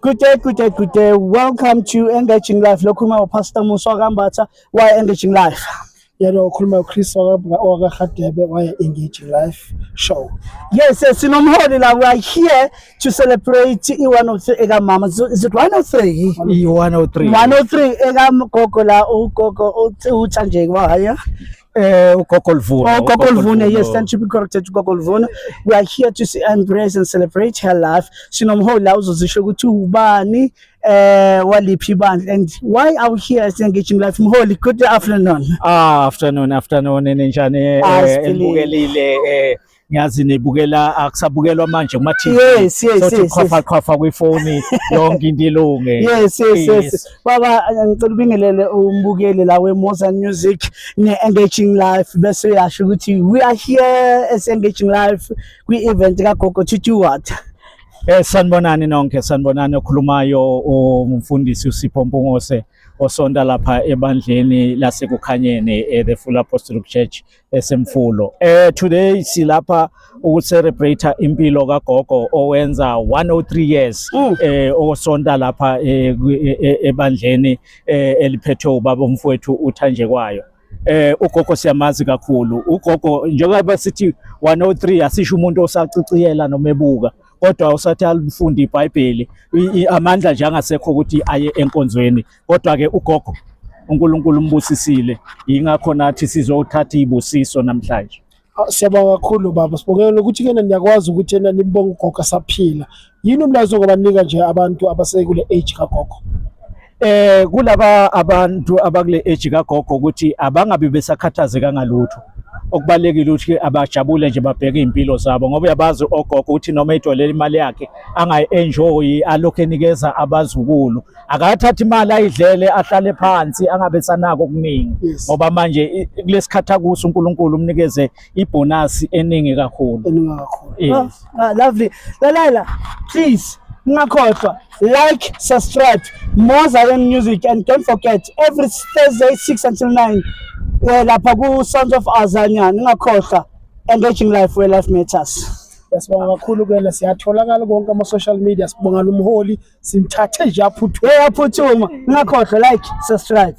Good day. Welcome to Engaging Life. Lokhuluma uPastor Musa Kambatha wa Engaging Life. Yena ukhuluma uChris wakahadebe waya Engaging Life show. Yes, sinomholi la. We are here to celebrate i103 eka mama. Is it 103? 103. 103 eka gogo la ugogo uThanjeke waya. Ugogo Lvuna. Gogo Lvuna, yes, thank you, be corrected, Gogo Lvuna. We are here to embrace and celebrate her life. Sinomholi la uzozisho ukuthi ubani waliphi ibandla, and why are we here as Engaging Life? Mholi, good afternoon. Afternoon ninjani elibukelile ngiyazi nebukela akusabukelwa manje kuma TV. Yes. Khwafa kwefoni yonke into ilunge. Yes. Baba ngicela ubingelele umbukeli la weMozan Music ne-Engaging Life bese yasho ukuthi we are here as Engaging Life kwi-event kaGogo Tutu what? Sanibonani nonke, sanibonani okhulumayo umfundisi uSipho Mpungose osonda lapha ebandleni lasekukhanyeni the Full Apostolic Church esemfulo. Today silapha ukucelebrate impilo kaGogo owenza 103 years osonda lapha ebandleni eliphethwe ubaba mfowethu uThanjekwayo. Ugogo siyamazi kakhulu. Ugogo njengoba sithi 103 asisho umuntu osaciciyela noma ebuka, kodwa usathi alifunda iBhayibheli amandla nje angasekho ukuthi aye enkonzweni, kodwa ke ugogo uNkulunkulu umbusisile, ingakho nathi sizothatha ibusiso namhlanje. Siyabonga kakhulu baba, sibongela ukuthi kena niyakwazi ukuthi yena nimbonga ugogo saphila. Yini umlazo ngobanika nje abantu abasekule age kaGogo? Kulaba abantu abakule age kaGogo ukuthi abangabi besakhathazeka ngalutho. Okubalekile ukuthi abajabule nje babheke impilo zabo, ngoba uyabazi ogogo ukuthi noma etholela imali yakhe angayi-enjoy alokho enikeza abazukulu, akathatha imali ayidlele ahlale phansi angabe sanako okuningi, ngoba manje kulesikhathi akuso uNkulunkulu umnikeze ibonus eningi kakhulu. Lovely. Lalela, please ngakhohlwa like, subscribe Mozan Music, and don't forget every Thursday 6 until 9 lapha ku Sons of Azania. Ngakhohlwa Engaging Life where life matters. Sibonga kakhulu kena, siyatholakala konke ama social media. Sibonga lo mholi simthathe nje aphuthuma. Ngakhohlwa like, subscribe.